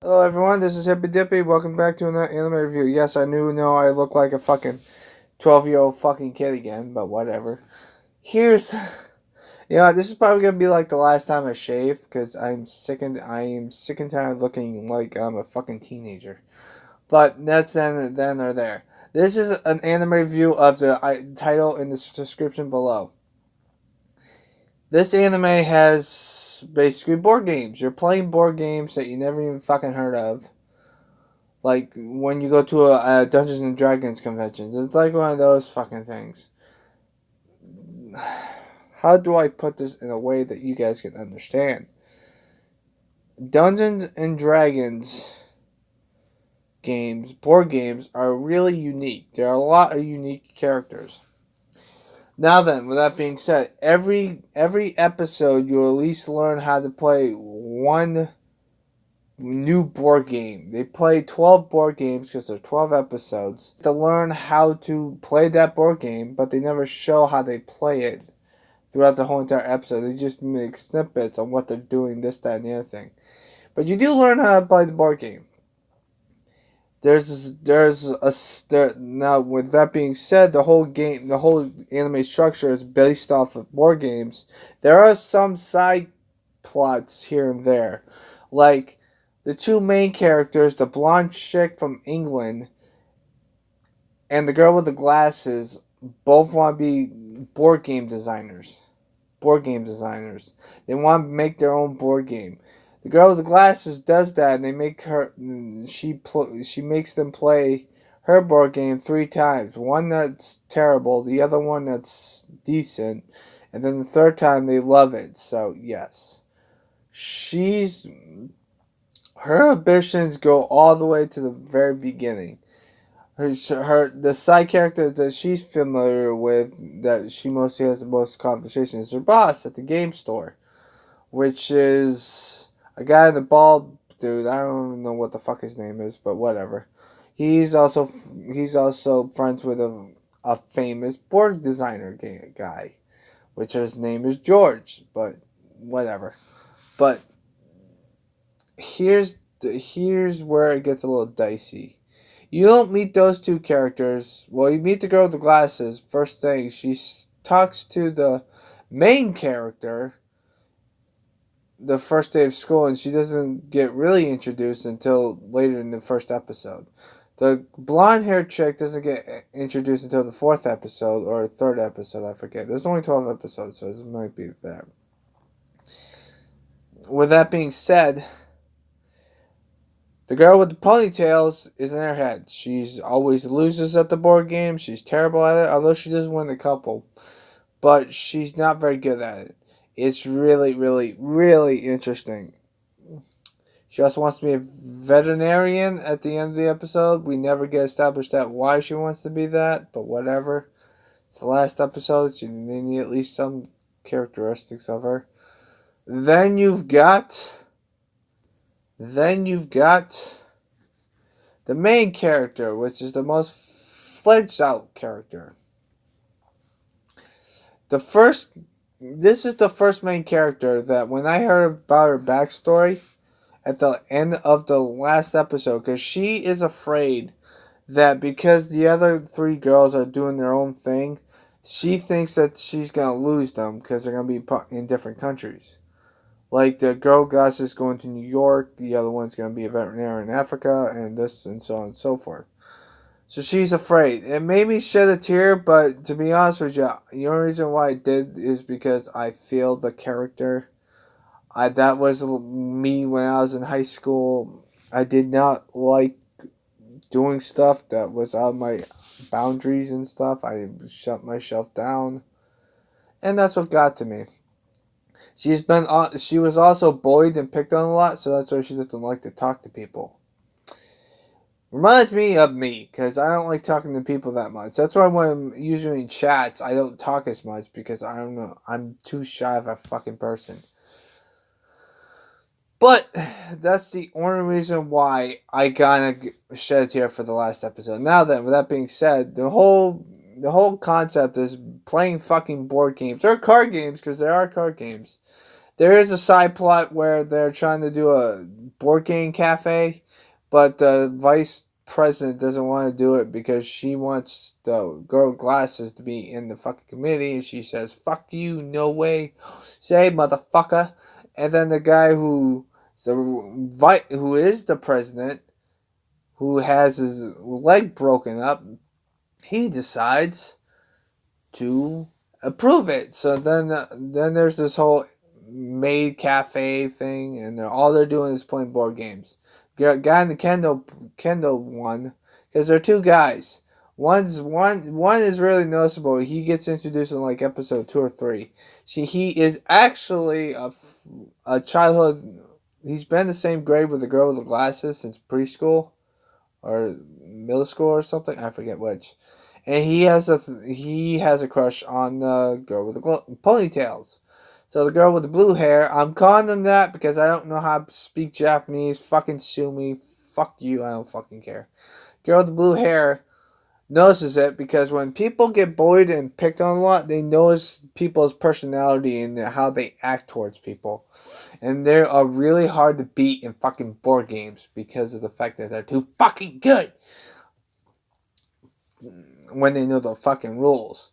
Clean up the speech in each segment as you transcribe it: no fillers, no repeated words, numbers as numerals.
Hello everyone, this is Hippy Dippy. Welcome back to another anime review. Yes, I know I look like a fucking 12-year-old fucking kid again, but whatever. Here's, this is probably gonna be like the last time I shave because I am sick and tired of looking like I'm a fucking teenager. But that's then or there. This is an anime review of the title in the description below. This anime has basically board games. You're playing board games that you never even fucking heard of, like when you go to a Dungeons and Dragons convention. It's like one of those fucking things. How do I put this in a way that you guys can understand? Dungeons and Dragons games, board games, are really unique. There are a lot of unique characters. Now then, with that being said, every episode you'll at least learn how to play one new board game. They play 12 board games because they're 12 episodes to learn how to play that board game, but they never show how they play it throughout the whole entire episode. They just make snippets on what they're doing, this, that, and the other thing. But you do learn how to play the board game. Now with that being said, the whole anime structure is based off of board games. There are some side plots here and there, like the two main characters, the blonde chick from England and the girl with the glasses, both want to be board game designers. Board game designers. They want to make their own board game. The girl with the glasses does that, and they make her. She makes them play her board game three times. One that's terrible, the other one that's decent, and then the third time they love it. So yes, she's her ambitions go all the way to the very beginning. The side character that she's familiar with, that she mostly has the most conversation, is her boss at the game store, which is a guy in the bald dude. I don't even know what the fuck his name is, but whatever. He's also friends with a famous board designer guy, which his name is George. But whatever. But here's where it gets a little dicey. You don't meet those two characters. Well, you meet the girl with the glasses. First thing, she talks to the main character the first day of school, and she doesn't get really introduced until later in the first episode. The blonde haired chick doesn't get introduced until the fourth episode or third episode, I forget. There's only 12 episodes, so this might be there. With that being said, the girl with the ponytails is in her head. She's always loses at the board game. She's terrible at it, although she does win a couple. But she's not very good at it. It's really, really, really interesting. She also wants to be a veterinarian at the end of the episode. We never get established that why she wants to be that, but whatever. It's the last episode. They need at least some characteristics of her. Then you've got. Then you've got the main character, which is the most fledged out character. The first. This is the first main character that when I heard about her backstory at the end of the last episode, because she is afraid that because the other three girls are doing their own thing, she thinks that she's gonna lose them because they're gonna be in different countries. Like the girl Gus is going to New York, the other one's gonna be a veterinarian in Africa, and this and so on and so forth. So she's afraid. It made me shed a tear, but to be honest with you, the only reason why I did is because I feel the character. That was me when I was in high school. I did not like doing stuff that was out of my boundaries and stuff. I shut myself down, and that's what got to me. She was also bullied and picked on a lot, so that's why she doesn't like to talk to people. Reminds me of me, because I don't like talking to people that much. That's why when I'm usually in chats, I don't talk as much, because I don't know, I'm too shy of a fucking person. But that's the only reason why I gotta shed a tear for the last episode. Now then, with that being said, the whole concept is playing fucking board games or card games, because there are card games. There is a side plot where they're trying to do a board game cafe, but the vice president doesn't want to do it because she wants the girl with glasses to be in the fucking committee, and she says, "Fuck you, no way, say motherfucker." And then the guy who is the president, who has his leg broken up, he decides to approve it. So then there's this whole maid cafe thing, and all they're doing is playing board games. Guy in the Kendall one, because they're two guys. One is really noticeable. He gets introduced in like episode 2 or 3. He is actually a childhood. He's been in the same grade with the girl with the glasses since preschool or middle school or something. I forget which. And he has a crush on the girl with the ponytails. So the girl with the blue hair, I'm calling them that because I don't know how to speak Japanese. Fucking sue me. Fuck you. I don't fucking care. Girl with the blue hair notices it because when people get bullied and picked on a lot, they notice people's personality and how they act towards people. And they are really hard to beat in fucking board games because of the fact that they're too fucking good when they know the fucking rules.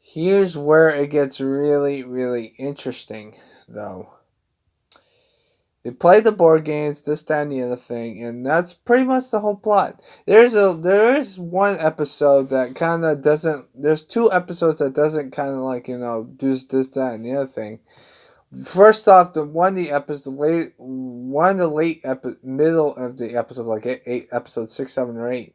Here's where it gets really, really interesting, though. They play the board games, this, that, and the other thing, and that's pretty much the whole plot. There is one episode that kind of doesn't. There's 2 episodes that doesn't kind of like do this, that, and the other thing. First off, one of the middle of the episode, like episode 6, 7, or 8.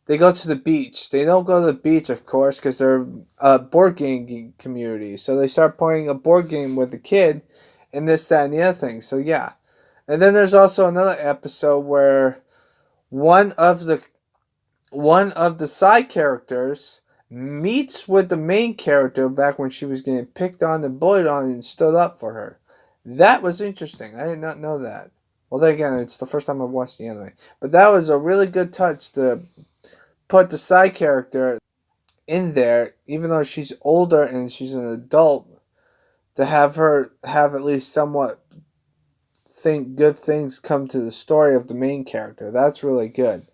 They go to the beach. They don't go to the beach, of course, because they're a board game community. So they start playing a board game with the kid, and this, that, and the other thing. So yeah, and then there's also another episode where one of the one of the side characters meets with the main character back when she was getting picked on and bullied on and stood up for her. That was interesting. I did not know that. Well, then again, it's the first time I've watched the anime. But that was a really good touch to put the side character in there, even though she's older and she's an adult, to have her have at least somewhat think good things come to the story of the main character. That's really good.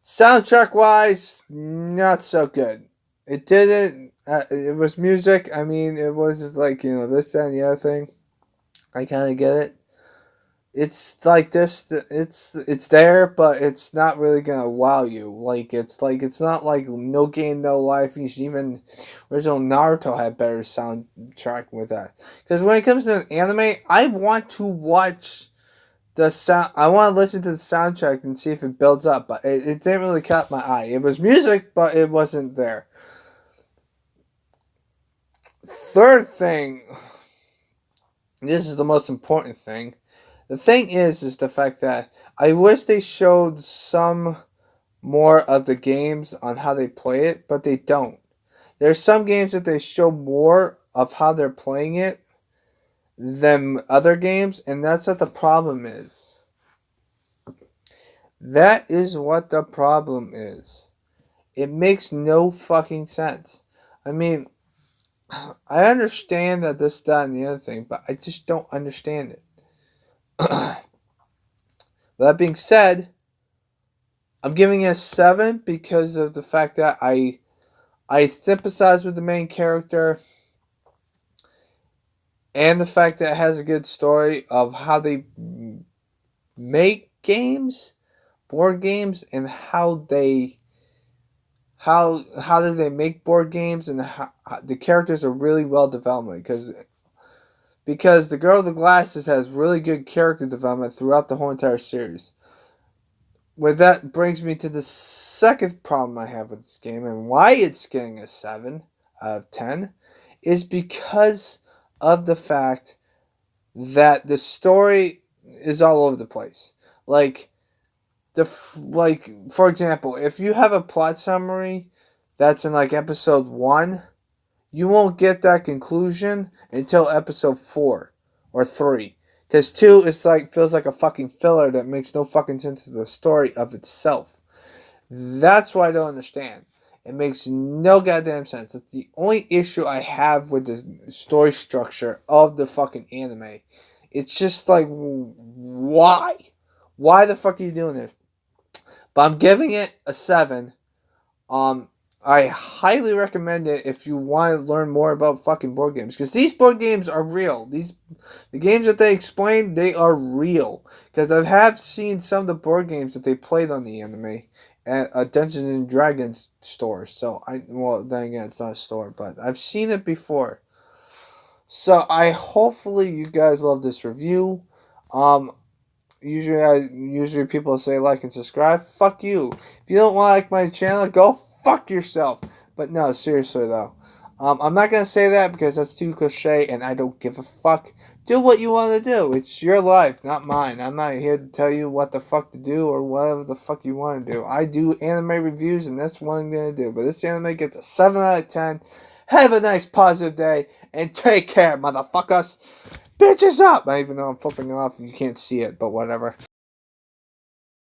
Soundtrack wise, not so good. It didn't. It was music. I mean, it was just like this, that, and the other thing. I kind of get it. It's like this. It's there, but it's not really gonna wow you. It's not like No Game No Life. Even original Naruto had better soundtrack with that. Because when it comes to an anime, I want to watch the sound. I want to listen to the soundtrack and see if it builds up, but it didn't really catch my eye. It was music, but it wasn't there. Third thing, this is the most important thing. The thing is the fact that I wish they showed some more of the games on how they play it, but they don't. There's some games that they show more of how they're playing it than other games, and that's what the problem is. That is what the problem is. It makes no fucking sense. I mean, I understand that this, that, and the other thing, but I just don't understand it. That being said, I'm giving it a 7 because of the fact that I sympathize with the main character and the fact that it has a good story of how they make games, board games, and how do they make board games, and how the characters are really well developed because the girl with the glasses has really good character development throughout the whole entire series. With that brings me to the second problem I have with this game and why it's getting a 7 out of 10 is because of the fact that the story is all over the place. Like for example, if you have a plot summary that's in like episode 1, you won't get that conclusion until episode 4 or 3. Because 2 is feels like a fucking filler that makes no fucking sense to the story of itself. That's what I don't understand. It makes no goddamn sense. It's the only issue I have with the story structure of the fucking anime. It's just like, why? Why the fuck are you doing this? But I'm giving it a 7. Um, I highly recommend it if you want to learn more about fucking board games, because these board games are real. The games that they explain, they are real. Because I have seen some of the board games that they played on the anime at a Dungeons and Dragons store. So well, then again, it's not a store, but I've seen it before. So I hopefully you guys love this review. Um, usually people say like and subscribe. Fuck you. If you don't like my channel, go fuck yourself. But no, seriously though, I'm not gonna say that because that's too cliche, and I don't give a fuck. Do what you want to do. It's your life, not mine. I'm not here to tell you what the fuck to do or whatever the fuck you want to do. I do anime reviews, and that's what I'm gonna do. But this anime gets a 7 out of 10. Have a nice positive day and take care, motherfuckers. Bitches up! Even though I'm flipping off, you can't see it, but whatever.